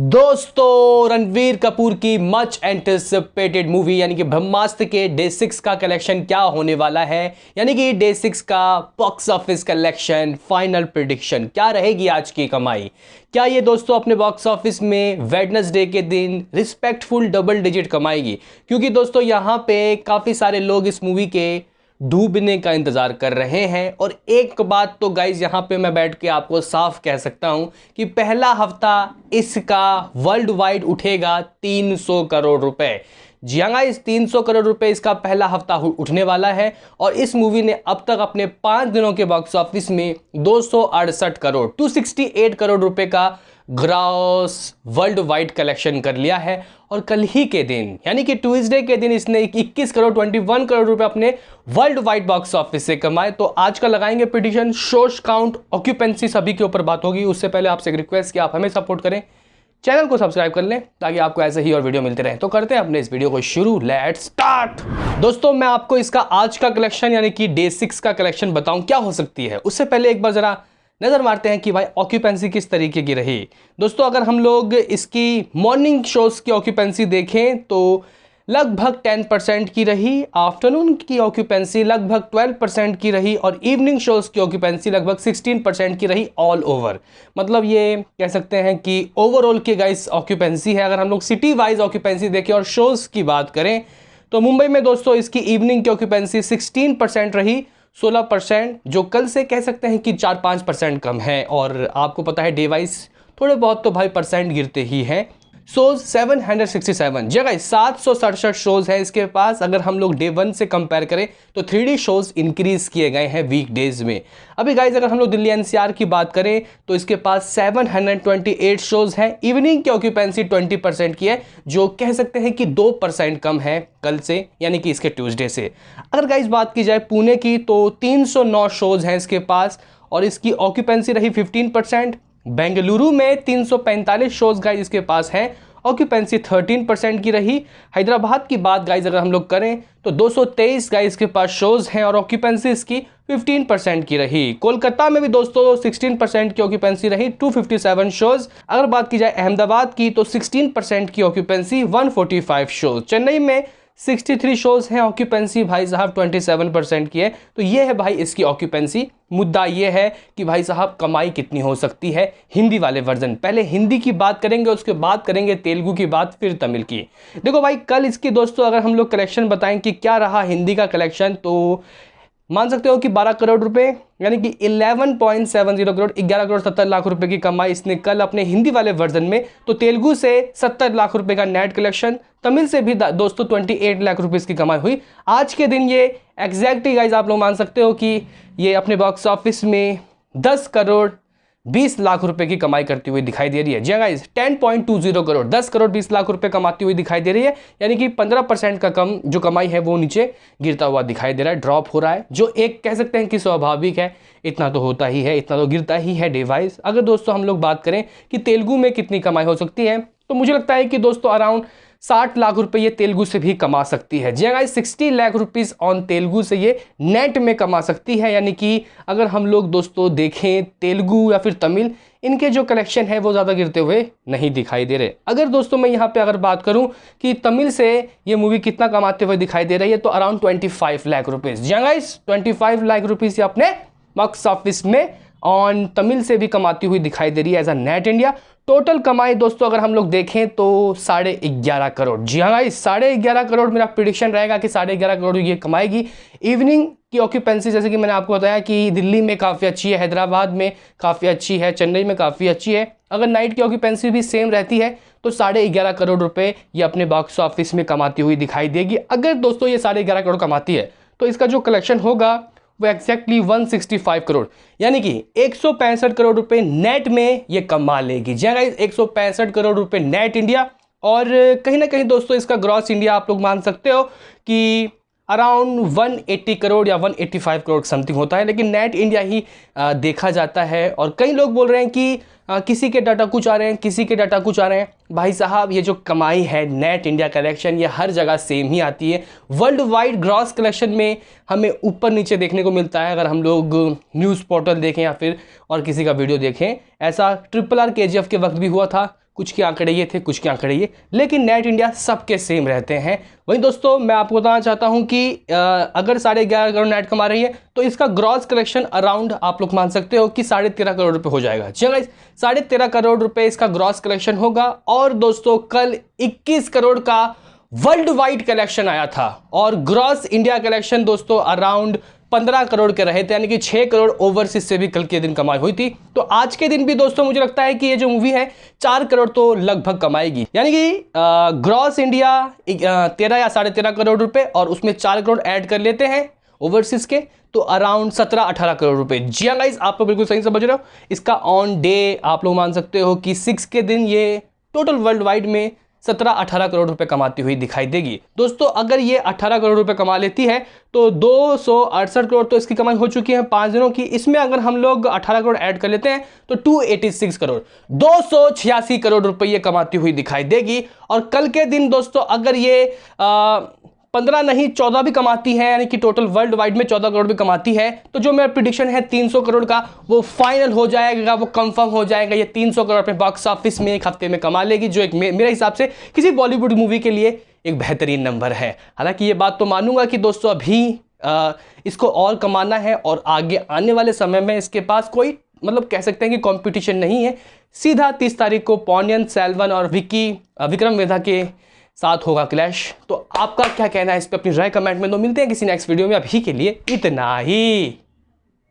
दोस्तों, रणवीर कपूर की much anticipated movie यानी कि ब्रह्मास्त्र के डे 6 का कलेक्शन क्या होने वाला है, यानी कि डे 6 का box office collection final prediction क्या रहेगी आज की कमाई। क्या ये दोस्तों अपने बॉक्स ऑफिस में वेडनेसडे के दिन रिस्पेक्टफुल डबल डिजिट कमाएगी? क्योंकि दोस्तों यहाँ पे काफ़ी सारे लोग इस मूवी के डूबने का इंतजार कर रहे हैं। और एक बात तो गाइज यहाँ पे मैं बैठ के आपको साफ कह सकता हूं कि पहला हफ्ता इसका वर्ल्ड वाइड उठेगा 300 करोड़ रुपए। जी हाँ गाइज, 300 करोड़ रुपए इसका पहला हफ्ता उठने वाला है। और इस मूवी ने अब तक अपने 5 दिनों के बॉक्स ऑफिस में 268 करोड़ 268 करोड़ रुपए का ग्रॉस वर्ल्ड वाइड कलेक्शन कर लिया है। और कल ही के दिन यानी कि ट्यूसडे के दिन इसने 21 करोड़ 21 करोड़ रुपए अपने वर्ल्ड वाइड बॉक्स ऑफिस से कमाए। तो आज का लगाएंगे प्रेडिक्शन, शोज काउंट, ऑक्यूपेंसी, सभी के ऊपर बात होगी। उससे पहले आपसे एक रिक्वेस्ट कि आप हमें सपोर्ट करें, चैनल को सब्सक्राइब कर लें ताकि आपको ऐसे ही और वीडियो मिलते रहे। तो करते हैं अपने इस वीडियो को शुरू, लेट्स स्टार्ट। दोस्तों, मैं आपको इसका आज का कलेक्शन यानी कि डे 6 का कलेक्शन बताऊं क्या हो सकती है। उससे पहले एक बार जरा नजर मारते हैं कि भाई ऑक्यूपेंसी किस तरीके की रही। दोस्तों, अगर हम लोग इसकी मॉर्निंग शोज की ऑक्यूपेंसी देखें तो लगभग 10% की रही, आफ्टरनून की ऑक्यूपेंसी लगभग 12% की रही और इवनिंग शोज की ऑक्यूपेंसी लगभग 16% की रही ऑल ओवर। मतलब ये कह सकते हैं कि ओवरऑल की गाइस ऑक्यूपेंसी है। अगर हम लोग सिटी वाइज ऑक्यूपेंसी देखें और शोज की बात करें तो मुंबई में दोस्तों इसकी इवनिंग की ऑक्यूपेंसी 16% रही, 16%, जो कल से कह सकते हैं कि 4-5% कम है। और आपको पता है डे वाइज थोड़े बहुत तो भाई परसेंट गिरते ही हैं। शोज 767 जगह 767 शोज है इसके पास। अगर हम लोग डे 1 से कंपेयर करें तो 3D शोज इंक्रीज किए गए हैं वीक डेज में। अभी गाइज अगर हम लोग दिल्ली एनसीआर की बात करें तो इसके पास 728 शोज हैं। इवनिंग की ऑक्यूपेंसी 20% की है, जो कह सकते हैं कि 2% कम है कल से यानी कि इसके ट्यूसडे से। अगर गाइज बात की जाए पुणे की तो 309 शोज हैं इसके पास और इसकी ऑक्यूपेंसी रही 15%। बेंगलुरु में 345 शोज गाइज इसके पास हैं, ऑक्यूपेंसी 13% की रही। हैदराबाद की बात गाइज अगर हम लोग करें तो 223 गाइज के पास शोज हैं और ऑक्यूपेंसी इसकी 15% की रही। कोलकाता में भी दोस्तों 16% की ऑक्यूपेंसी रही, 257 शोज। अगर बात की जाए अहमदाबाद की तो 16% की ऑक्यूपेंसी, 145 शोज। चेन्नई में 63 शोज हैं, ऑक्यूपेंसी भाई साहब 27% की है। तो ये है भाई इसकी ऑक्यूपेंसी। मुद्दा ये है कि भाई साहब कमाई कितनी हो सकती है हिंदी वाले वर्जन। पहले हिंदी की बात करेंगे, उसके बाद करेंगे तेलुगु की बात, फिर तमिल की। देखो भाई, कल इसकी दोस्तों अगर हम लोग कलेक्शन बताएं कि क्या रहा हिंदी का कलेक्शन तो मान सकते हो कि 12 करोड़ रुपए यानी कि 11.70 करोड़, 11 करोड़ 70 लाख रुपए की कमाई इसने कल अपने हिंदी वाले वर्जन में। तो तेलुगु से 70 लाख रुपए का नेट कलेक्शन, तमिल से भी दोस्तों 28 लाख रुपए की कमाई हुई। आज के दिन ये एग्जैक्टली गाइज आप लोग मान सकते हो कि ये अपने बॉक्स ऑफिस में 10 करोड़ 20 लाख रुपए की कमाई करती हुई दिखाई दे रही है। जी गाइस, 10.20 करोड़ 10 करोड़ 20 लाख रुपए कमाती हुई दिखाई दे रही है, यानी कि 15% का कम जो कमाई है वो नीचे गिरता हुआ दिखाई दे रहा है, ड्रॉप हो रहा है, जो एक कह सकते हैं कि स्वाभाविक है। इतना तो होता ही है, इतना तो गिरता ही है डे वाइज। अगर दोस्तों हम लोग बात करें कि तेलुगु में कितनी कमाई हो सकती है तो मुझे लगता है कि दोस्तों अराउंड 60 लाख रुपए ये तेलुगु से भी कमा सकती है। जी guys, 60 lakh rupees on Telugu से ये नेट में कमा सकती है। यानी कि अगर हम लोग दोस्तों देखें तेलुगु या फिर तमिल, इनके जो कलेक्शन है वो ज़्यादा गिरते हुए नहीं दिखाई दे रहे। अगर दोस्तों मैं यहाँ पे अगर बात करूँ कि तमिल से ये मूवी कितना कमाते हुए दिखाई दे रही है तो अराउंड 25 लाख रुपीज़। जी गाइस, 25 लाख रुपीज़ ये अपने बॉक्स ऑफिस में ऑन तमिल से भी कमाती हुई दिखाई दे रही है as a net India. Total कमाई दोस्तों अगर हम लोग देखें तो 11.5 करोड़। जी हाँ गाइस, 11.5 करोड़ मेरा प्रिडिक्शन रहेगा कि 11.5 करोड़ ये कमाएगी। इवनिंग की ऑक्यूपेंसी जैसे कि मैंने आपको बताया कि दिल्ली में काफ़ी अच्छी है, हैदराबाद में काफ़ी अच्छी है, चेन्नई में काफ़ी अच्छी है। अगर नाइट की ऑक्यूपेंसी भी सेम रहती है तो 11.5 करोड़ रुपए ये अपने बॉक्स ऑफिस में कमाती हुई दिखाई देगी। अगर दोस्तों ये 11.5 करोड़ कमाती है तो इसका जो कलेक्शन होगा वो एक्जैक्टली 165 करोड़ यानी कि 165 करोड़ रुपए नेट में ये कमा लेगी। जी गाइस, 165 करोड़ रुपए नेट इंडिया। और कहीं ना कहीं दोस्तों इसका ग्रॉस इंडिया आप लोग मान सकते हो कि अराउंड 180 करोड़ या 185 करोड़ समथिंग होता है, लेकिन नेट इंडिया ही देखा जाता है। और कई लोग बोल रहे हैं कि किसी के डाटा कुछ आ रहे हैं, किसी के डाटा कुछ आ रहे हैं। भाई साहब, ये जो कमाई है नेट इंडिया कलेक्शन ये हर जगह सेम ही आती है। वर्ल्ड वाइड ग्रॉस कलेक्शन में हमें ऊपर नीचे देखने को मिलता है। अगर हम लोग न्यूज़ पोर्टल देखें या फिर और किसी का वीडियो देखें, ऐसा RRR KGF के वक्त भी हुआ था, कुछ के आंकड़े ये थे, कुछ के आंकड़े ये, लेकिन नेट इंडिया सबके सेम रहते हैं। वहीं दोस्तों मैं आपको बताना चाहता हूं कि अगर 11.5 करोड़ नेट कमा रही है तो इसका ग्रॉस कलेक्शन अराउंड आप लोग मान सकते हो कि 13.5 करोड़ रुपए हो जाएगा। जी गाइस, 13.5 करोड़ रुपए इसका ग्रॉस कलेक्शन होगा। और दोस्तों कल 21 करोड़ का वर्ल्ड वाइड कलेक्शन आया था और ग्रॉस इंडिया कलेक्शन दोस्तों अराउंड 15 करोड़ के रहे थे, यानी कि 6 करोड़ ओवरसीज से भी कल के दिन कमाई हुई थी। तो आज के दिन भी दोस्तों मुझे लगता है कि ये जो मूवी है 4 करोड़ तो लगभग कमाएगी, यानी कि ग्रॉस इंडिया 13 या 13.5 करोड़ रुपए और उसमें 4 करोड़ ऐड कर लेते हैं ओवरसीज के, तो अराउंड 17-18 करोड़ रुपए। जी हाँ गाइस, आप लोग बिल्कुल सही समझ रहे हो। इसका ऑन डे आप लोग मान सकते हो कि 6 के दिन ये टोटल वर्ल्ड वाइड में 17-18 करोड़ रुपए कमाती हुई दिखाई देगी। दोस्तों अगर ये 18 करोड़ रुपए कमा लेती है तो 268 करोड़ तो इसकी कमाई हो चुकी है 5 दिनों की। इसमें अगर हम लोग 18 करोड़ ऐड कर लेते हैं तो 286 करोड़ 286 करोड़ रुपए ये कमाती हुई दिखाई देगी। और कल के दिन दोस्तों अगर ये 15 नहीं 14 भी कमाती है, यानी कि टोटल वर्ल्ड वाइड में 14 करोड़ भी कमाती है, तो जो मेरा प्रिडिक्शन है 300 करोड़ का वो फाइनल हो जाएगा, वो कंफर्म हो जाएगा। ये 300 करोड़ अपने बॉक्स ऑफिस में एक हफ्ते में कमा लेगी, जो एक मेरे हिसाब से किसी बॉलीवुड मूवी के लिए एक बेहतरीन नंबर है। हालांकि ये बात तो मानूंगा कि दोस्तों अभी इसको और कमाना है और आगे आने वाले समय में इसके पास कोई मतलब कह सकते हैं कि कंपटीशन नहीं है। सीधा 30 तारीख को पोन्नियिन सेल्वन और विक्रम वेदा के साथ होगा क्लैश। तो आपका क्या कहना है इस पर अपनी राय कमेंट में दो। मिलते हैं किसी नेक्स्ट वीडियो में, अभी के लिए इतना ही।